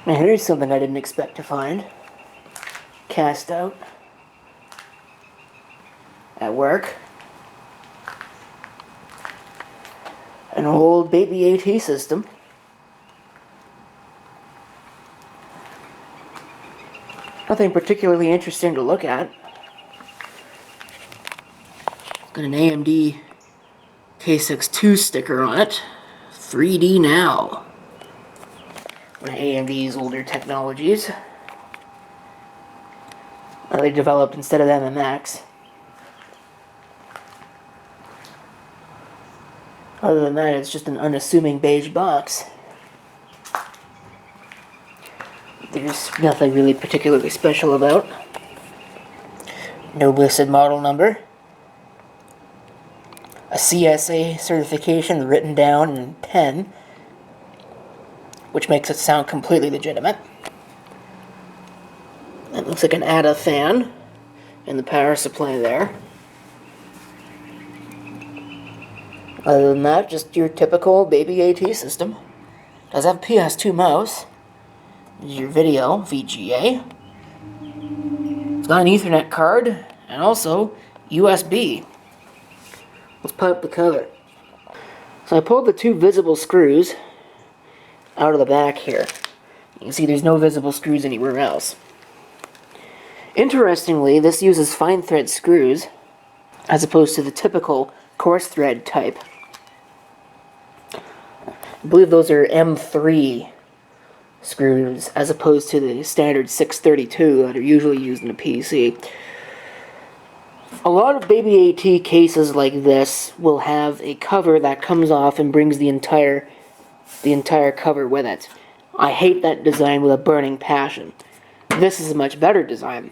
And here's something I didn't expect to find. Cast out at work. An old baby AT system. Nothing particularly interesting to look at. Got an AMD K6-II sticker on it. 3D now. One of AMD's older technologies. They developed instead of MMX. Other than that, it's just an unassuming beige box. There's nothing really particularly special about. No listed model number. A CSA certification written down in pen, which makes it sound completely legitimate. It looks like an ATA fan and the power supply there. Other than that, just your typical baby AT system. Does have a PS2 mouse. Your video, VGA. It's got an Ethernet card and also USB. Let's put up the cover. So I pulled the two visible screws out of the back here. You can see there's no visible screws anywhere else. Interestingly, this uses fine thread screws as opposed to the typical coarse thread type. I believe those are M3 screws as opposed to the standard 632 that are usually used in a PC. A lot of baby AT cases like this will have a cover that comes off and brings the entire cover with it. I hate that design with a burning passion. This is a much better design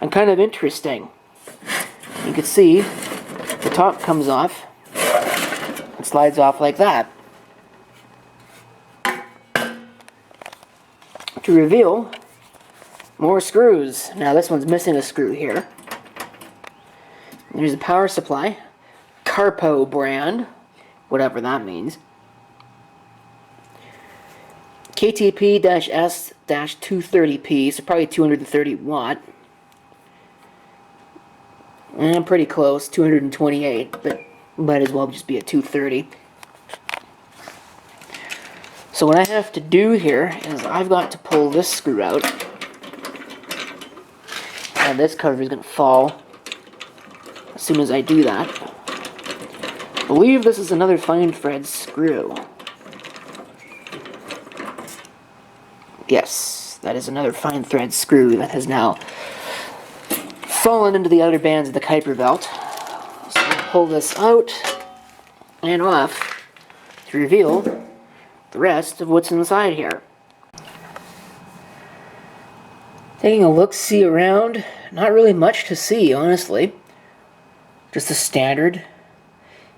and kind of interesting. You can see the top comes off and slides off like that. To reveal more screws. Now this one's missing a screw here. There's a power supply, Carpo brand, whatever that means. KTP-S-230P, so probably 230 watt. And pretty close, 228, but might as well just be a 230. So what I have to do here is I've got to pull this screw out. And this cover is going to fall as soon as I do that. I believe this is another fine thread screw. Yes, that is another fine thread screw that has now fallen into the outer bands of the Kuiper belt. So I'll pull this out and off to reveal the rest of what's inside here. Taking a look-see around, not really much to see, honestly. Just a standard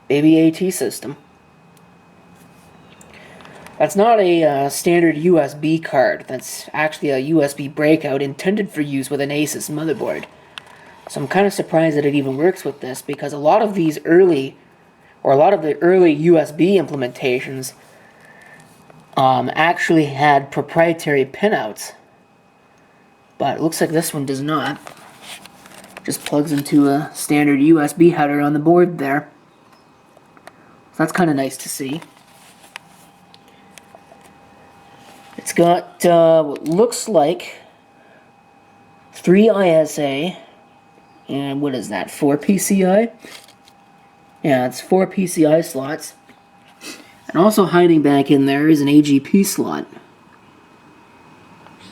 baby AT system. That's not a standard USB card. That's actually a USB breakout intended for use with an Asus motherboard. So I'm kind of surprised that it even works with this, because a lot of the early USB implementations actually had proprietary pinouts. But it looks like this one does not. Just plugs into a standard USB header on the board there. So that's kind of nice to see. It's got what looks like 3 ISA and what is that, 4 PCI? Yeah, it's 4 PCI slots. And also hiding back in there is an AGP slot.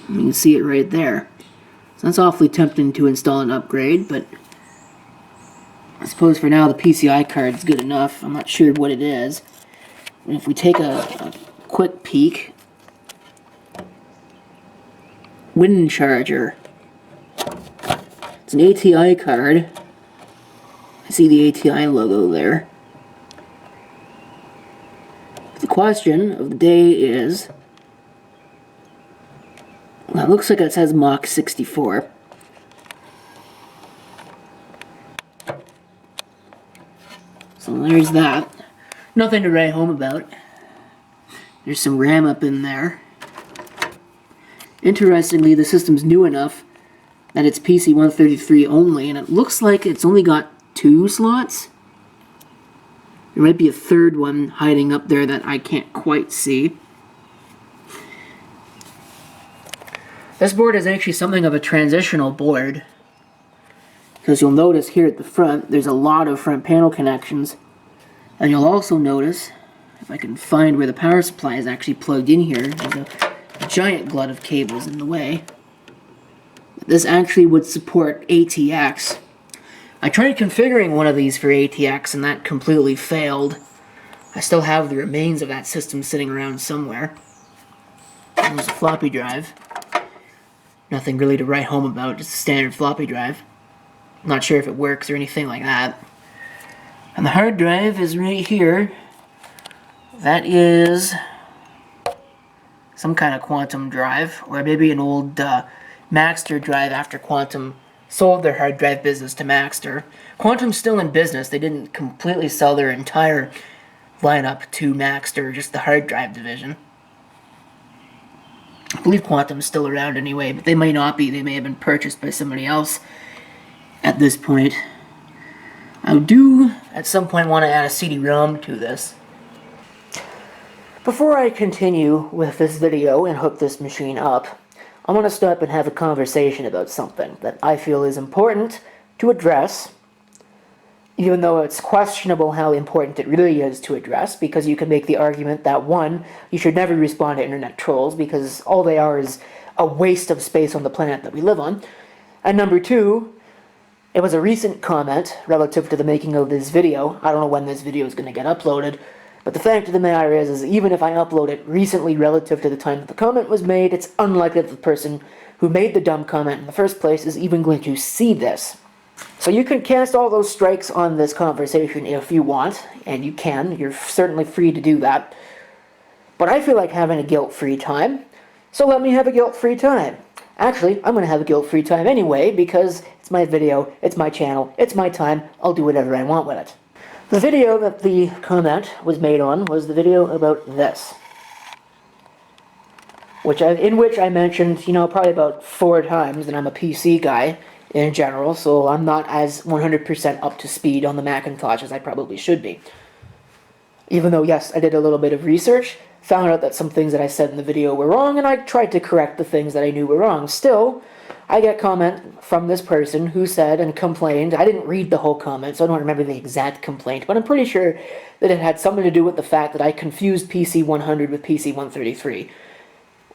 You can see it right there. So that's awfully tempting to install an upgrade, but I suppose for now the PCI card's good enough. I'm not sure what it is. And if we take a quick peek, wind charger. It's an ATI card. I see the ATI logo there. The question of the day is, well, it looks like it says Mach 64. So there's that. Nothing to write home about. There's some RAM up in there. Interestingly, the system's new enough that it's PC-133 only, and it looks like it's only got 2 slots. There might be a third one hiding up there that I can't quite see. This board is actually something of a transitional board, because you'll notice here at the front there's a lot of front panel connections, and you'll also notice, if I can find where the power supply is actually plugged in here, there's a giant glut of cables in the way. This actually would support ATX. I tried configuring one of these for ATX and that completely failed. I still have the remains of that system sitting around somewhere. There's a floppy drive. Nothing really to write home about, just a standard floppy drive. I'm not sure if it works or anything like that. And the hard drive is right here. That is some kind of Quantum drive, or maybe an old Maxter drive after Quantum sold their hard drive business to Maxter. Quantum's still in business. They didn't completely sell their entire lineup to Maxter, just the hard drive division. I believe Quantum's still around anyway, but they might not be. They may have been purchased by somebody else at this point. I do, at some point, want to add a CD-ROM to this. Before I continue with this video and hook this machine up, I want to stop and have a conversation about something that I feel is important to address, even though it's questionable how important it really is to address, because you can make the argument that, one, you should never respond to internet trolls because all they are is a waste of space on the planet that we live on, and number two, it was a recent comment relative to the making of this video. I don't know when this video is going to get uploaded, but the fact of the matter is even if I upload it recently relative to the time that the comment was made, it's unlikely that the person who made the dumb comment in the first place is even going to see this. So you can cast all those strikes on this conversation if you want, and you can. You're certainly free to do that. But I feel like having a guilt-free time, so let me have a guilt-free time. Actually, I'm going to have a guilt-free time anyway, because it's my video, it's my channel, it's my time, I'll do whatever I want with it. The video that the comment was made on was the video about this, in which I mentioned, probably about 4 times that I'm a PC guy in general, so I'm not as 100% up to speed on the Macintosh as I probably should be. Even though, yes, I did a little bit of research, found out that some things that I said in the video were wrong, and I tried to correct the things that I knew were wrong. Still, I get comment from this person who said and complained. I didn't read the whole comment, so I don't remember the exact complaint, but I'm pretty sure that it had something to do with the fact that I confused PC-100 with PC-133,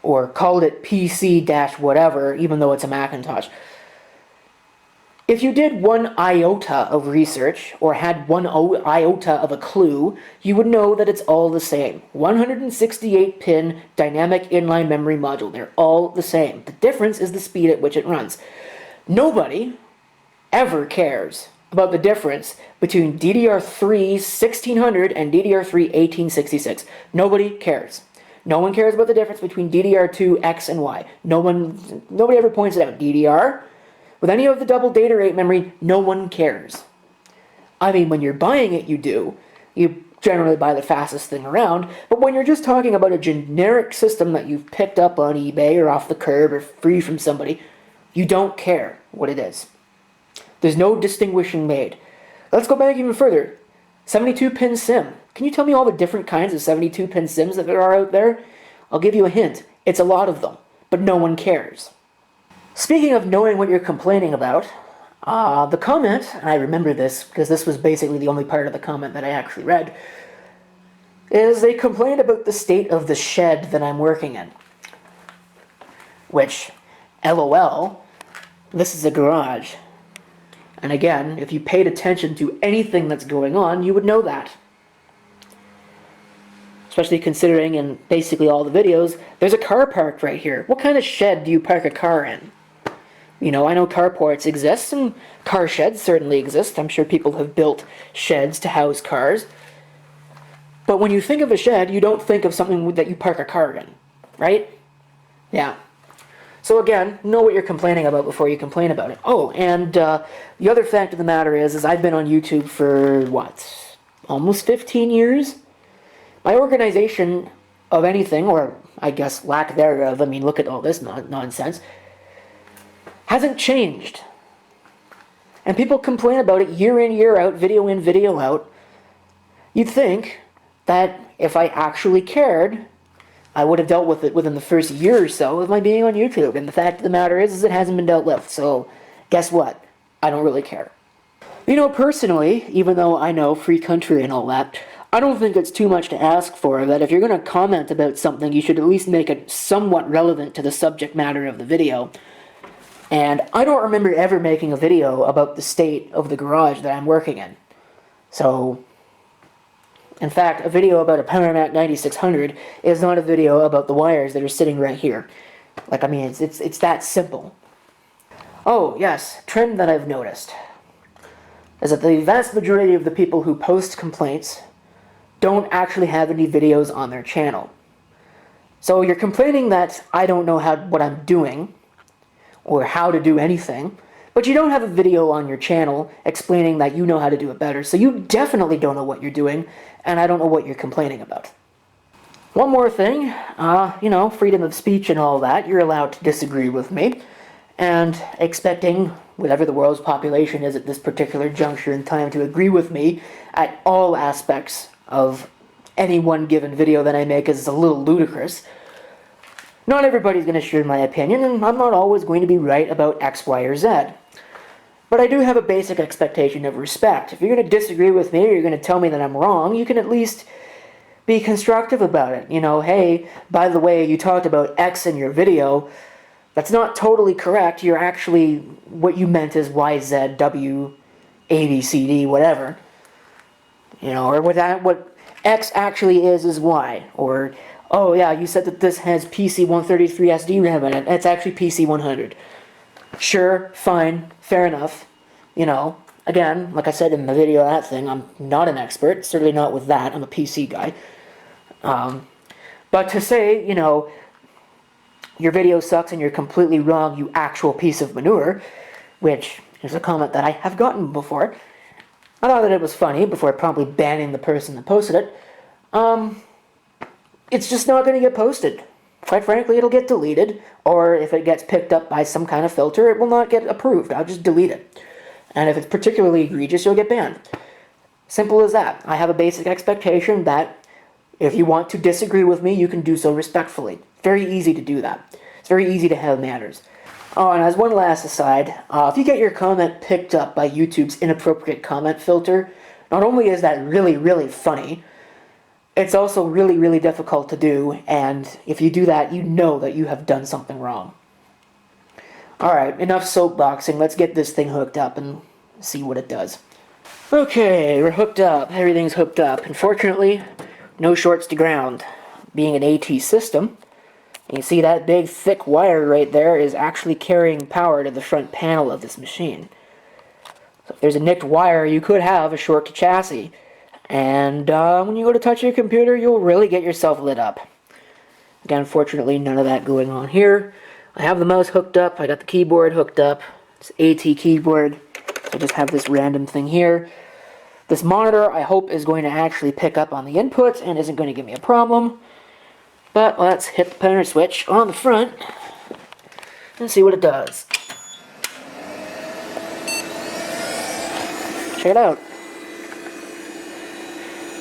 or called it PC-whatever, even though it's a Macintosh. If you did 1 iota of research, or had 1 iota of a clue, you would know that it's all the same. 168-pin dynamic inline memory module. They're all the same. The difference is the speed at which it runs. Nobody ever cares about the difference between DDR3 1600 and DDR3 1866. Nobody cares. No one cares about the difference between DDR2 X and Y. Nobody ever points it out. DDR, with any of the double data rate memory, no one cares. I mean, when you're buying it, you do. You generally buy the fastest thing around, but when you're just talking about a generic system that you've picked up on eBay or off the curb or free from somebody, you don't care what it is. There's no distinguishing made. Let's go back even further. 72-pin SIM. Can you tell me all the different kinds of 72-pin SIMs that there are out there? I'll give you a hint. It's a lot of them, but no one cares. Speaking of knowing what you're complaining about, the comment, and I remember this because this was basically the only part of the comment that I actually read, is they complained about the state of the shed that I'm working in. Which, LOL, this is a garage. And again, if you paid attention to anything that's going on, you would know that. Especially considering in basically all the videos, there's a car parked right here. What kind of shed do you park a car in? I know carports exist, and car sheds certainly exist. I'm sure people have built sheds to house cars. But when you think of a shed, you don't think of something that you park a car in, right? Yeah. So again, know what you're complaining about before you complain about it. Oh, and the other fact of the matter is I've been on YouTube for, almost 15 years? My organization of anything, or I guess, lack thereof, I mean, look at all this nonsense, hasn't changed. And people complain about it year in, year out, video in, video out. You'd think that if I actually cared, I would have dealt with it within the first year or so of my being on YouTube. And the fact of the matter is it hasn't been dealt with. So, guess what? I don't really care. You know, personally, even though I know free country and all that, I don't think it's too much to ask for that if you're going to comment about something, you should at least make it somewhat relevant to the subject matter of the video. And I don't remember ever making a video about the state of the garage that I'm working in. So, in fact, a video about a Power Mac 9600 is not a video about the wires that are sitting right here. Like, I mean, it's that simple. Oh, yes, trend that I've noticed is that the vast majority of the people who post complaints don't actually have any videos on their channel. So you're complaining that I don't know what I'm doing, or how to do anything, but you don't have a video on your channel explaining that you know how to do it better, so you definitely don't know what you're doing, and I don't know what you're complaining about. One more thing, you know, freedom of speech and all that, you're allowed to disagree with me, and expecting whatever the world's population is at this particular juncture in time to agree with me at all aspects of any one given video that I make is a little ludicrous. Not everybody's going to share my opinion, and I'm not always going to be right about X, Y, or Z. But I do have a basic expectation of respect. If you're going to disagree with me, or you're going to tell me that I'm wrong, you can at least be constructive about it. You know, hey, by the way, you talked about X in your video. That's not totally correct. You're actually, what you meant is Y, Z, W, A, B, C, D, whatever. You know, or what X actually is Y. Or, oh yeah, you said that this has PC133 SD RAM in it. It's actually PC100. Sure, fine, fair enough. You know, again, like I said in the video that thing, I'm not an expert. Certainly not with that. I'm a PC guy. But to say, you know, your video sucks and you're completely wrong, you actual piece of manure, which is a comment that I have gotten before. I thought that it was funny before probably banning the person that posted it. It's just not going to get posted. Quite frankly, it'll get deleted, or if it gets picked up by some kind of filter, it will not get approved. I'll just delete it. And if it's particularly egregious, you'll get banned. Simple as that. I have a basic expectation that if you want to disagree with me, you can do so respectfully. Very easy to do that. It's very easy to have manners. Oh, and as one last aside, if you get your comment picked up by YouTube's inappropriate comment filter, not only is that really, really funny, it's also really, really difficult to do, and if you do that, you know that you have done something wrong. Alright, enough soapboxing, let's get this thing hooked up and see what it does. Okay, we're hooked up, everything's hooked up. Unfortunately, no shorts to ground. Being an AT system, you see that big thick wire right there is actually carrying power to the front panel of this machine. So if there's a nicked wire, you could have a short to chassis. And when you go to touch your computer, you'll really get yourself lit up. Again, fortunately, none of that going on here. I have the mouse hooked up. I got the keyboard hooked up. It's AT keyboard. I just have this random thing here. This monitor, I hope, is going to actually pick up on the inputs and isn't going to give me a problem. But let's hit the power switch on the front and see what it does. Check it out.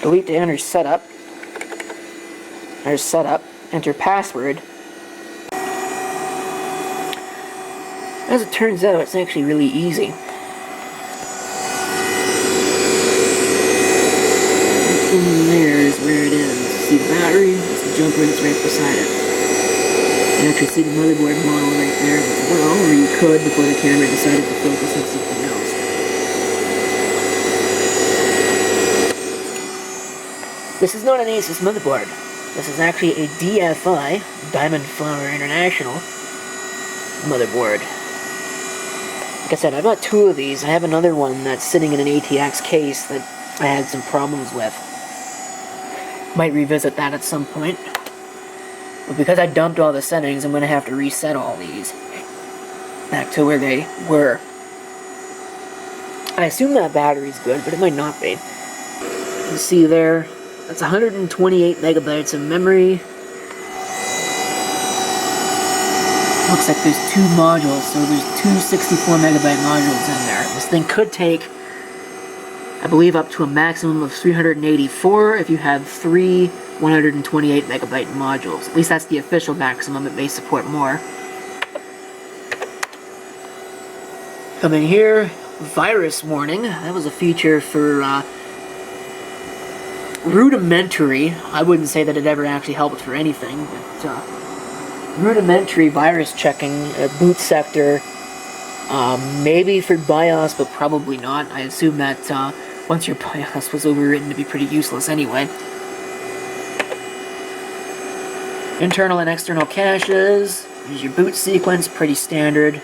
Delete to enter setup. There's setup. Enter password. As it turns out, it's actually really easy. And there's where it is. See the battery? That's the jumper that's right beside it. You actually see the motherboard model right there as well, or you could before the camera decided to focus on something else. This is not an Asus motherboard. This is actually a DFI, Diamond Flower International, motherboard. Like I said, I've got two of these. I have another one that's sitting in an ATX case that I had some problems with. Might revisit that at some point. But because I dumped all the settings, I'm going to have to reset all these back to where they were. I assume that battery's good, but it might not be. You see there, that's 128 megabytes of memory. Looks like there's two modules, so there's two 64 megabyte modules in there. This thing could take, I believe, up to a maximum of 384 if you have three 128 megabyte modules. At least that's the official maximum. It may support more. Come in here, virus warning. That was a feature for rudimentary. I wouldn't say that it ever actually helped for anything, but rudimentary virus checking, boot sector, maybe for BIOS, but probably not. I assume that once your BIOS was overwritten to be pretty useless anyway. Internal and external caches. Here's your boot sequence, pretty standard.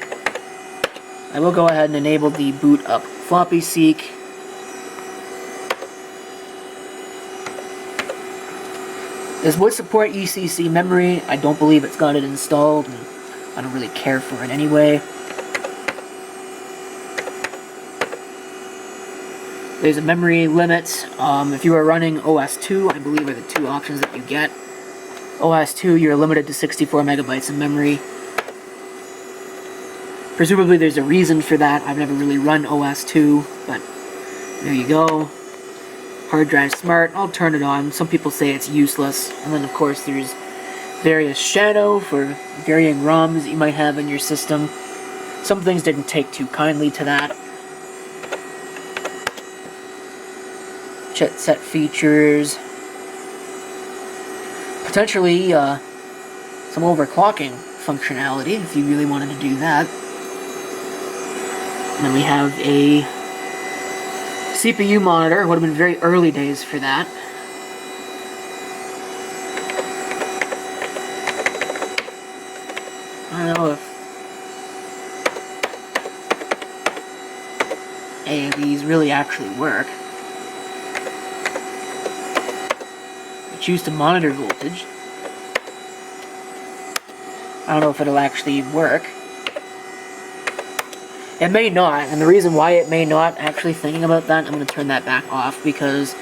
I will go ahead and enable the boot up floppy seek. This would support ECC memory. I don't believe it's got it installed, and I don't really care for it anyway. There's a memory limit. If you are running OS2, I believe are the two options that you get. OS2, you're limited to 64 megabytes of memory. Presumably there's a reason for that. I've never really run OS2, but there you go. Hard drive smart, I'll turn it on. Some people say it's useless. And then of course there's various shadow for varying ROMs that you might have in your system. Some things didn't take too kindly to that. Chipset features. Potentially some overclocking functionality if you really wanted to do that. And then we have a CPU monitor. It would have been very early days for that. I don't know if any of these really actually work. It's used to monitor voltage. I don't know if it'll actually work. It may not, and the reason why it may not, actually thinking about that, I'm going to turn that back off, because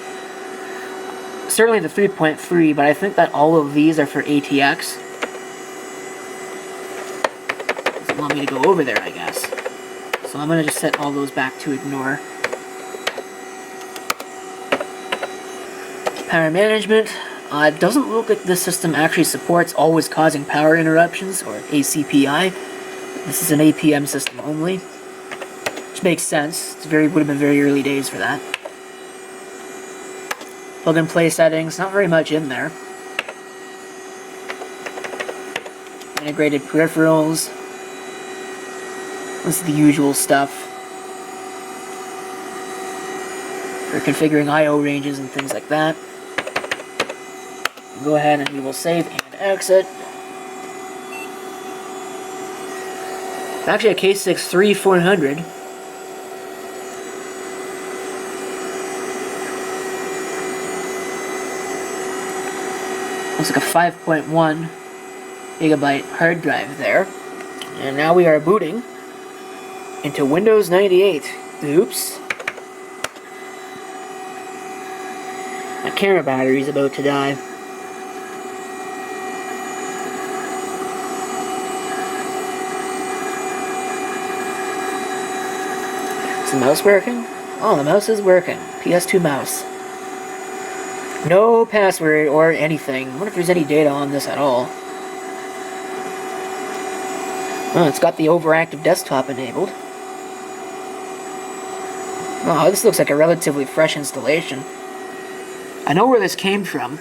certainly the 3.3, but I think that all of these are for ATX. Doesn't want me to go over there, I guess. So I'm going to just set all those back to ignore. Power management. It doesn't look like this system actually supports always causing power interruptions, or ACPI. This is an APM system only. Which makes sense. It would have been very early days for that. Plug and play settings, not very much in there. Integrated peripherals. This is the usual stuff for configuring I/O ranges and things like that. Go ahead and we will save and exit. It's actually a K6-III 400. Looks like a 5.1 gigabyte hard drive there. And now we are booting into Windows 98. Oops. My camera battery is about to die. Is the mouse working? Oh, the mouse is working. PS2 mouse. No password or anything. I wonder if there's any data on this at all. Oh, it's got the overactive desktop enabled. Oh, this looks like a relatively fresh installation. I know where this came from.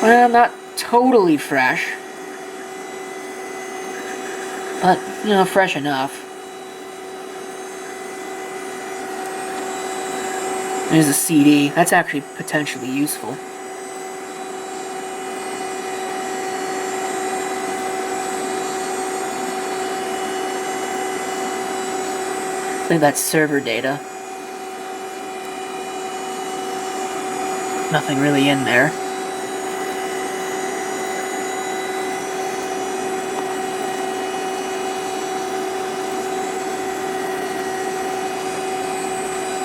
Well, not totally fresh. But, you know, fresh enough. There's a CD. That's actually potentially useful. I think that's server data. Nothing really in there.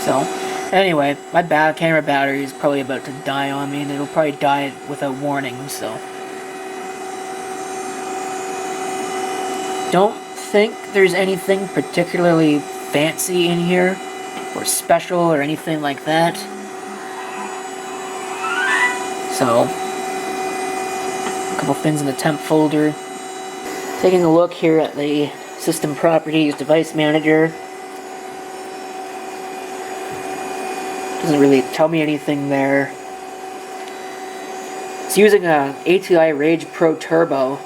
So, Anyway, my camera battery is probably about to die on me, and it'll probably die without warning, so... Don't think there's anything particularly fancy in here, or special, or anything like that. So, a couple things in the temp folder. Taking a look here at the System Properties Device Manager. Doesn't really tell me anything there. It's using a ATI Rage Pro Turbo.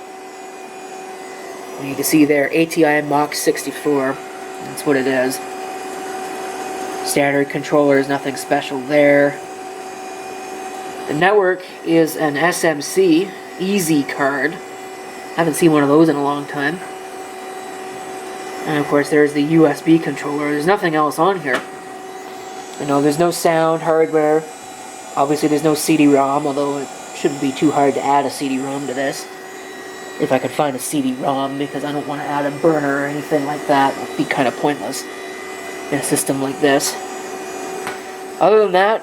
You can see there, ATI Mach 64. That's what it is. Standard controller is nothing special there. The network is an SMC Easy card. Haven't seen one of those in a long time. And of course there's the USB controller. There's nothing else on here. You know, there's no sound hardware. Obviously there's no CD-ROM, although it shouldn't be too hard to add a CD-ROM to this. If I could find a CD-ROM, because I don't want to add a burner or anything like that. It would be kind of pointless in a system like this. Other than that,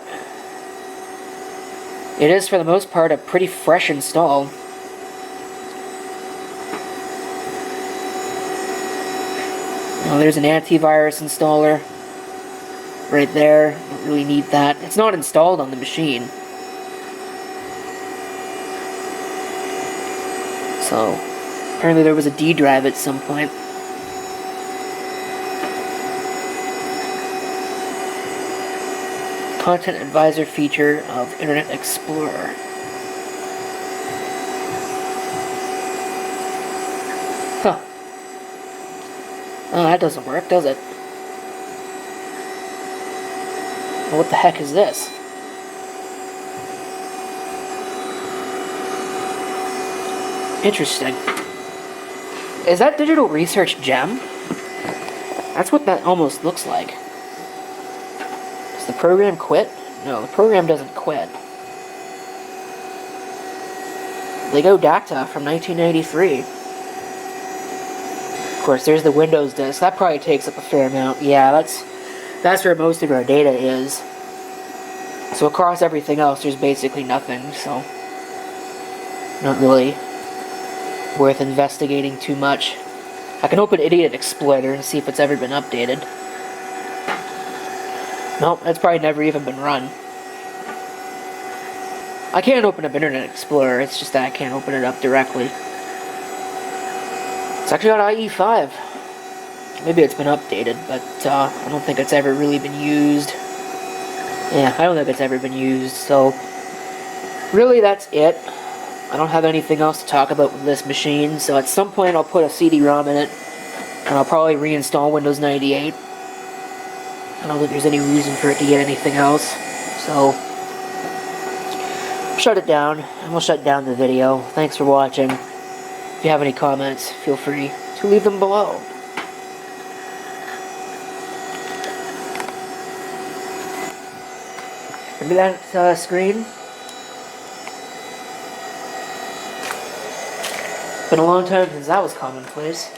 it is for the most part a pretty fresh install. Now, there's an antivirus installer right there. Don't really need that. It's not installed on the machine. So, apparently there was a D drive at some point. Content Advisor feature of Internet Explorer. Huh. Oh, that doesn't work, does it? Well, what the heck is this? Interesting. Is that Digital Research Gem? That's what that almost looks like. Does the program quit? No, the program doesn't quit. Lego Data from 1993. Of course, there's the Windows disk. That probably takes up a fair amount. Yeah, that's where most of our data is. So across everything else, there's basically nothing, so... Not really worth investigating too much. I can open Idiot Exploiter and see if it's ever been updated. Nope, that's probably never even been run. I can't open up Internet Explorer, it's just that I can't open it up directly. It's actually on IE5. Maybe it's been updated, but I don't think it's ever really been used. Yeah, I don't think it's ever been used, so... Really, that's it. I don't have anything else to talk about with this machine, so at some point I'll put a CD-ROM in it, and I'll probably reinstall Windows 98. I don't think there's any reason for it to get anything else, so... Shut it down, and we'll shut down the video. Thanks for watching. If you have any comments, feel free to leave them below. Remember that screen? Been a long time since that was commonplace.